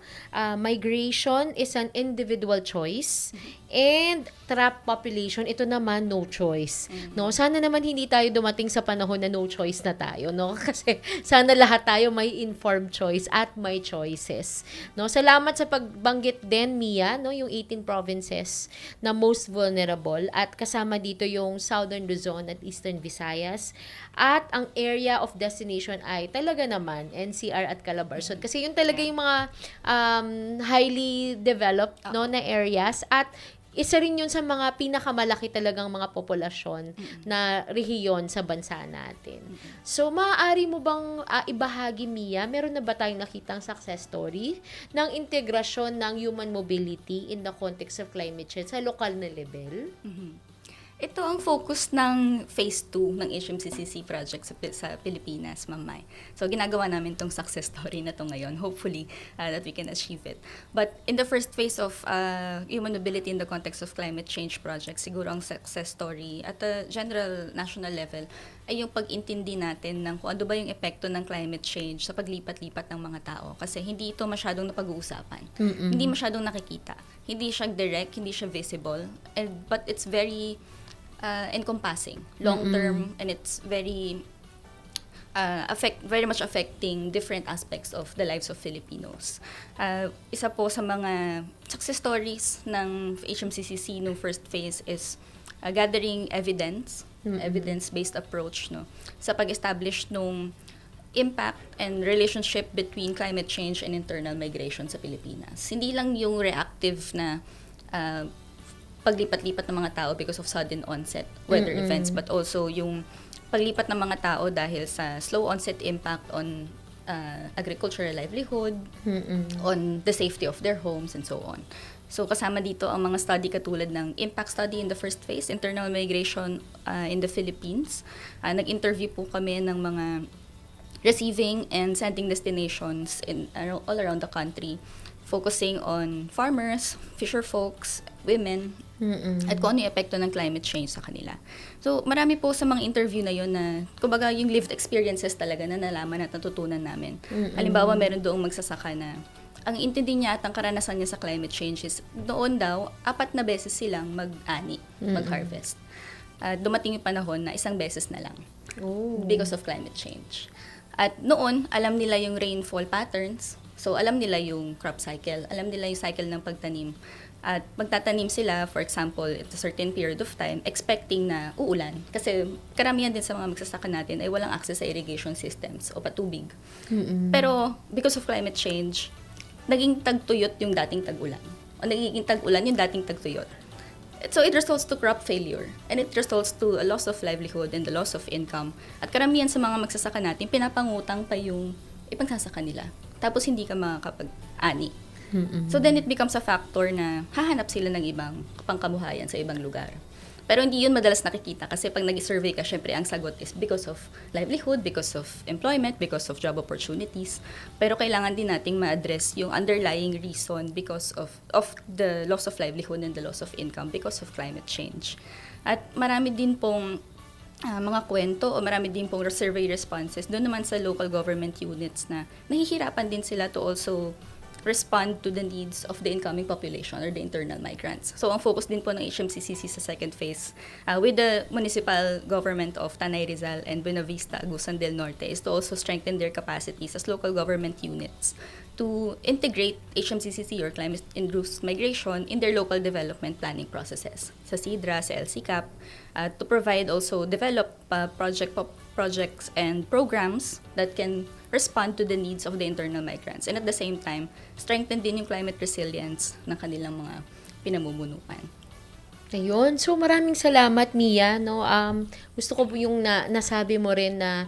Migration is an individual choice. And trapped population, ito naman no choice. No, sana naman hindi tayo dumating sa panahon na no choice na tayo, no? Kasi sana lahat tayo may informed choice at may choices. No, salamat sa pagbanggit din, Mia, no, yung 18 provinces na most vulnerable at kasama dito yung Southern Luzon at Eastern Visayas. At ang area of destination ay talaga naman NCR at Calabarzon kasi yun talaga yung mga highly developed no na areas at isa rin yun sa mga pinakamalaki talagang mga populasyon na rehiyon sa bansa natin. So, maaari mo bang ibahagi, Mia, meron na ba tayong nakitang success story ng integrasyon ng human mobility in the context of climate change sa lokal na level? Ito ang focus ng Phase 2 ng HMCCC project sa Pilipinas, Ma'am Mai. So, ginagawa namin tong success story na to ngayon. Hopefully, that we can achieve it. But in the first phase of human mobility in the context of climate change project, siguro ang success story at a general national level ay yung pag-intindi natin ng kung ano ba yung epekto ng climate change sa paglipat-lipat ng mga tao. Kasi hindi ito masyadong napag-uusapan. Hindi masyadong nakikita. Hindi siya direct, hindi siya visible. But it's very encompassing, long-term, and it's very very much affecting different aspects of the lives of Filipinos. Isa po sa mga success stories ng HMCCC no first phase is gathering evidence, evidence-based approach no sa pag-establish nung impact and relationship between climate change and internal migration sa Pilipinas. Hindi lang yung reactive na paglipat-lipat ng mga tao because of sudden onset weather events, but also yung paglipat ng mga tao dahil sa slow onset impact on agricultural livelihood, on the safety of their homes, and so on. So kasama dito ang mga study katulad ng impact study in the first phase, internal migration in the Philippines. Nag-interview po kami ng mga receiving and sending destinations all around the country, focusing on farmers, fisher folks, women, at kung ano yung epekto ng climate change sa kanila. So, marami po sa mga interview na yun na, kumbaga, yung lived experiences talaga na nalaman at natutunan namin. Halimbawa, meron doong magsasaka na ang intindi niya at ang karanasan niya sa climate change is doon daw, 4 na beses silang mag-ani, mag-harvest. Dumating yung panahon na 1 beses na lang because of climate change. At noon, alam nila yung rainfall patterns. So, alam nila yung crop cycle. Alam nila yung cycle ng pagtanim. At magtatanim sila, for example, at a certain period of time, expecting na uulan. Kasi karamihan din sa mga magsasaka natin ay walang access sa irrigation systems o patubig. Pero, because of climate change, naging tagtuyot yung dating tag-ulan. O nagiging tag-ulan yung dating tagtuyot. So, it results to crop failure. And it results to a loss of livelihood and the loss of income. At karamihan sa mga magsasaka natin, pinapangutang pa yung ipangsasaka nila. Tapos, hindi ka makakapag-ani. So then it becomes a factor na hahanap sila ng ibang pangkabuhayan sa ibang lugar. Pero hindi yun madalas nakikita kasi pag nag-survey ka, syempre ang sagot is because of livelihood, because of employment, because of job opportunities. Pero kailangan din nating ma-address yung underlying reason because of the loss of livelihood and the loss of income because of climate change. At marami din pong mga kwento o marami din pong survey responses doon naman sa local government units na nahihirapan din sila to also respond to the needs of the incoming population or the internal migrants. So, ang focus din po ng HMCCC sa second phase with the municipal government of Tanay Rizal and Buena Vista, Agusan del Norte is to also strengthen their capacities as local government units to integrate HMCCC or climate-induced migration in their local development planning processes sa CIDRA, sa LCCAP, to provide also develop projects and programs that can respond to the needs of the internal migrants and at the same time, strengthen din yung climate resilience ng kanilang mga pinamumunuan. Ayun. So, maraming salamat, Mia. No? Gusto ko po yung nasabi mo rin na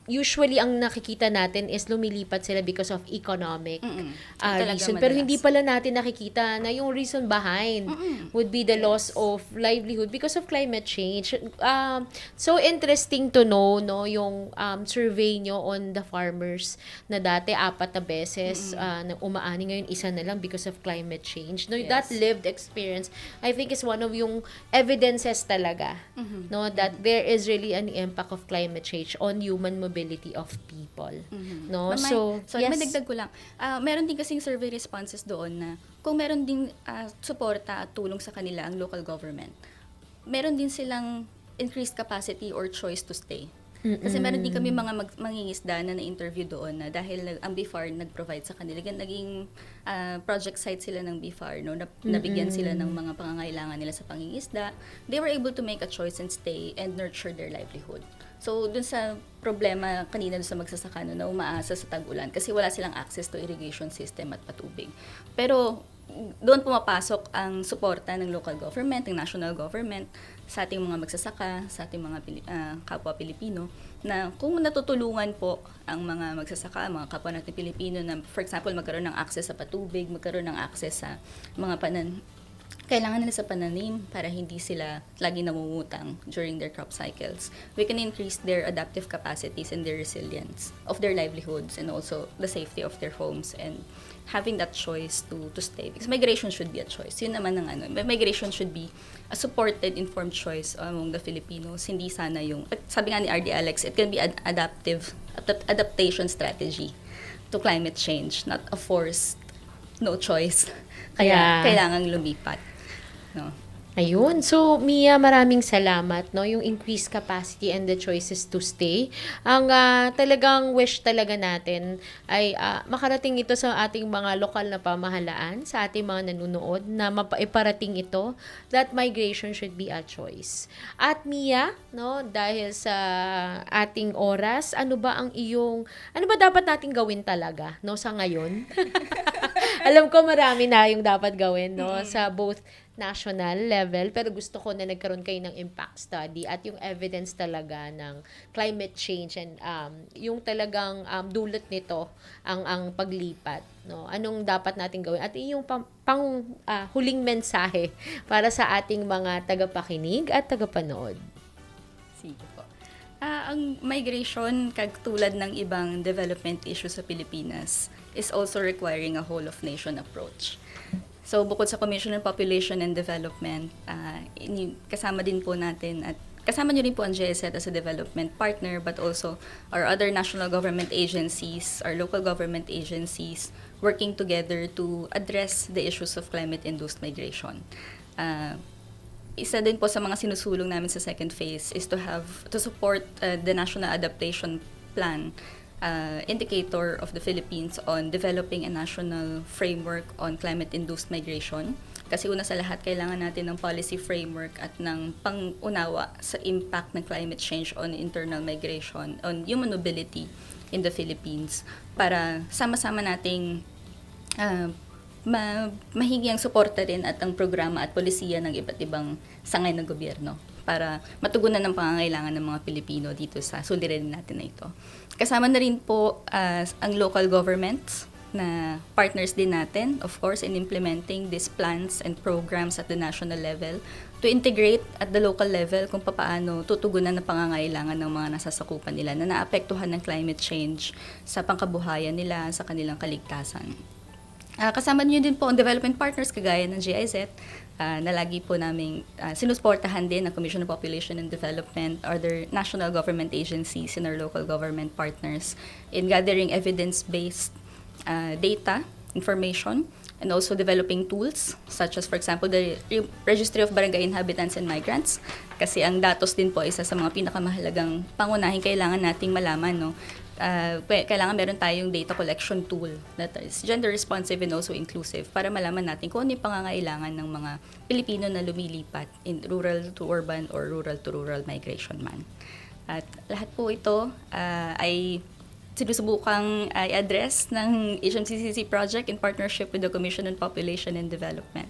usually ang nakikita natin is lumilipat sila because of economic reason. Pero hindi pala natin nakikita na yung reason behind would be the loss of livelihood because of climate change. So interesting to know, no, yung survey nyo on the farmers na dati 4 na beses na umaani, ngayon 1 na lang because of climate change. No, that lived experience, I think, is one of yung evidences talaga, no, that there is really an impact of climate change on human mobility of people. No? So, yes. Madagdag ko lang. Meron din kasing survey responses doon na kung meron din suporta at tulong sa kanila ang local government, meron din silang increased capacity or choice to stay. Kasi meron din kami mga mangingisda na na-interview doon na dahil ang BIFAR nag-provide sa kanila, naging project site sila ng BIFAR, no? Nabigyan sila ng mga pangangailangan nila sa pangingisda. They were able to make a choice and stay and nurture their livelihood. So, dun sa problema kanina dun sa magsasaka na umaasa sa tag-ulan kasi wala silang access to irrigation system at patubig. Pero, doon pumapasok ang suporta ng local government, ng national government, sa ating mga magsasaka, sa ating mga kapwa Pilipino, na kung natutulungan po ang mga magsasaka, mga kapwa natin Pilipino na, for example, magkaroon ng access sa patubig, magkaroon ng access sa mga kailangan nila sa pananim para hindi sila lagi namumutang during their crop cycles. We can increase their adaptive capacities and their resilience of their livelihoods and also the safety of their homes and having that choice to stay. Because migration should be a choice. Yun naman ang migration should be a supported, informed choice among the Filipinos. Hindi sana yung, sabi nga ni RD Alex, it can be an adaptation strategy to climate change, not a forced, no choice. Kaya kailangang lumipat. No. Ayun. So, Mia, maraming salamat. No? Yung increased capacity and the choices to stay. Ang talagang wish talaga natin ay makarating ito sa ating mga lokal na pamahalaan, sa ating mga nanonood, na maiparating ito that migration should be a choice. At Mia, no, dahil sa ating oras, ano ba dapat nating gawin talaga, no, sa ngayon? Alam ko marami na yung dapat gawin, no, sa both national level, pero gusto ko na nagkaroon kayo ng impact study at yung evidence talaga ng climate change and yung talagang dulot nito ang paglipat, no. Anong dapat nating gawin at yung huling mensahe para sa ating mga tagapakinig at tagapanood. Sige po. Ang migration, katulad ng ibang development issues sa Pilipinas, is also requiring a whole-of-nation approach. So, bukod sa Commission on Population and Development, kasama din po natin at kasama nyo rin po ang GIZ as a development partner, but also our other national government agencies, our local government agencies, working together to address the issues of climate-induced migration. Isa din po sa mga sinusulong namin sa second phase is to support the National Adaptation Plan indicator of the Philippines on developing a national framework on climate-induced migration. Kasi una sa lahat, kailangan natin ng policy framework at ng pangunawa sa impact ng climate change on internal migration, on human mobility in the Philippines, para sama-sama nating mahigi ang suporta rin at ang programa at polisiya ng iba't ibang sangay ng gobyerno para matugunan ng pangangailangan ng mga Pilipino dito sa suliranin natin na ito. Kasama na rin po ang local governments na partners din natin, of course, in implementing these plans and programs at the national level to integrate at the local level kung paano tutugunan ng pangangailangan ng mga nasasakupan nila na naapektuhan ng climate change sa pangkabuhayan nila, sa kanilang kaligtasan. Kasama niyo din po ang development partners kagaya ng GIZ na lagi po namin sinusuportahan din ng Commission on Population and Development, other national government agencies and our local government partners in gathering evidence-based data, information, and also developing tools such as, for example, the Registry of Barangay Inhabitants and Migrants. Kasi ang datos din po isa sa mga pinakamahalagang pangunahing kailangan nating malaman, no? kailangan meron tayong data collection tool that is gender responsive and also inclusive para malaman natin kung ano yung pangangailangan ng mga Pilipino na lumilipat in rural to urban or rural to rural migration man. At lahat po ito ay sinusubukang i-address ng HMCCC project in partnership with the Commission on Population and Development.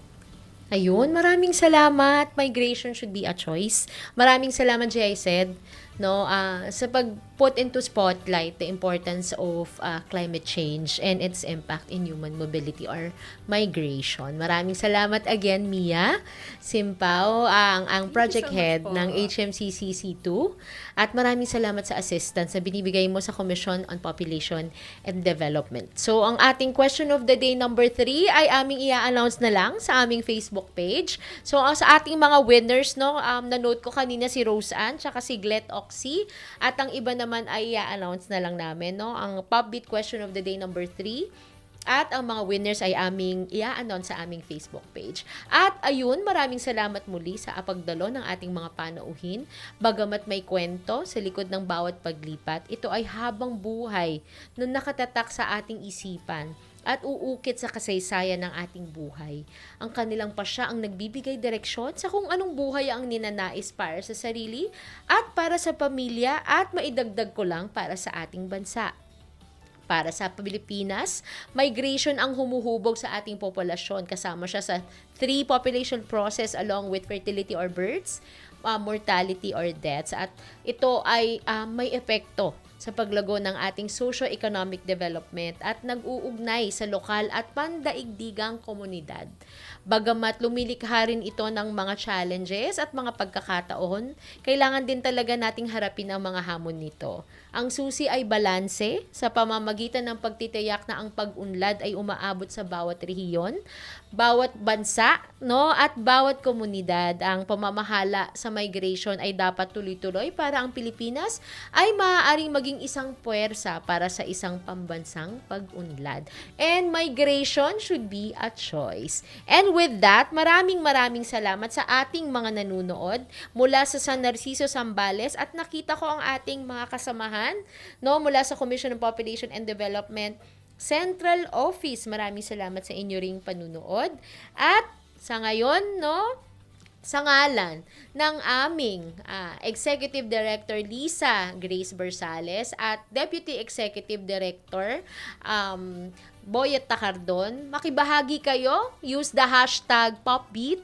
Ayun, maraming salamat. Migration should be a choice. Maraming salamat, GIZ, no, sa pag-put into spotlight the importance of climate change and its impact in human mobility or migration. Maraming salamat again, Mia Simpao, ang project head ng HMCCC2. At maraming salamat sa assistance na binibigay mo sa Commission on Population and Development. So, ang ating question of the day number 3 ay aming i-announce na lang sa aming Facebook page. So, sa ating mga winners, no, na-note ko kanina si Rose Ann, tsaka si Glet Oxy, at ang iba naman ay i-announce na lang namin, no, ang Popbeat question of the day number 3. At ang mga winners ay aming i-announce sa aming Facebook page. At ayun, maraming salamat muli sa pagdalo ng ating mga panauhin. Bagamat may kwento sa likod ng bawat paglipat, ito ay habang buhay na nakatatak sa ating isipan at uukit sa kasaysayan ng ating buhay. Ang kanilang pasya ang nagbibigay direksyon sa kung anong buhay ang ninanais para sa sarili at para sa pamilya at maidagdag ko lang para sa ating bansa. Para sa Pilipinas, migration ang humuhubog sa ating populasyon. Kasama siya sa 3 population process along with fertility or births, mortality or deaths. At ito ay may epekto sa paglago ng ating socio-economic development at nag-uugnay sa lokal at pandaigdigang komunidad. Bagamat lumilikha rin ito ng mga challenges at mga pagkakataon, kailangan din talaga nating harapin ang mga hamon nito. Ang susi ay balanse sa pamamagitan ng pagtitiyak na ang pag-unlad ay umaabot sa bawat rehiyon, bawat bansa, no, at bawat komunidad. Ang pamamahala sa migration ay dapat tuloy-tuloy para ang Pilipinas ay maaaring maging isang puwersa para sa isang pambansang pag-unlad. And migration should be a choice. And with that, maraming salamat sa ating mga nanunood mula sa San Narciso, Zambales, at nakita ko ang ating mga kasamahan, no, mula sa Commission on Population and Development Central Office. Maraming salamat sa inyo ring panunood. At sa ngayon, no, sa ngalan ng aming Executive Director Lisa Grace Bersales at Deputy Executive Director Boyet Tacardon, makibahagi kayo, use the hashtag #PopBeat,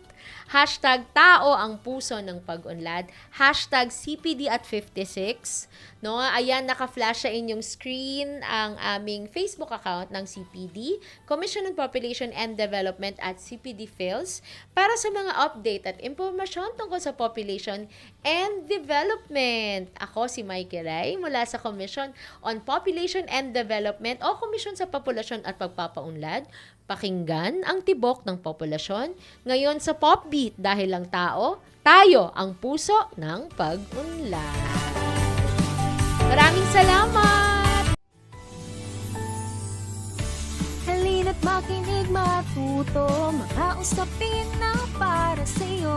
hashtag tao ang puso ng pag-unlad, hashtag CPD at 56. No, ayan, naka-flash sa inyong screen ang aming Facebook account ng CPD, Commission on Population and Development at CPD Phils, para sa mga update at impormasyon tungkol sa population and development. Ako si Mikey Ray mula sa Commission on Population and Development o Komisyon sa Populasyon at Pagpapaunlad. Pakinggan ang tibok ng populasyon ngayon sa Popbeat dahil lang tao, tayo ang puso ng pag-unlad. Maraming salamat! Halina't makinig, matuto, mga usapin na para sa'yo.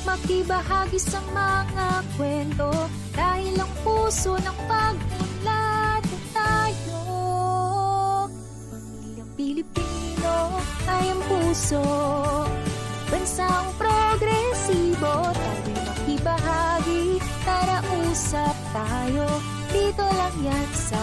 Makibahagi sa mga kwento, dahil ang puso ng pag-unlad tayo. Pamilyang Pilipino ay ang puso, bansang progresibo, tayo'y makibahagi, tara usap tayo, dito lang yan sa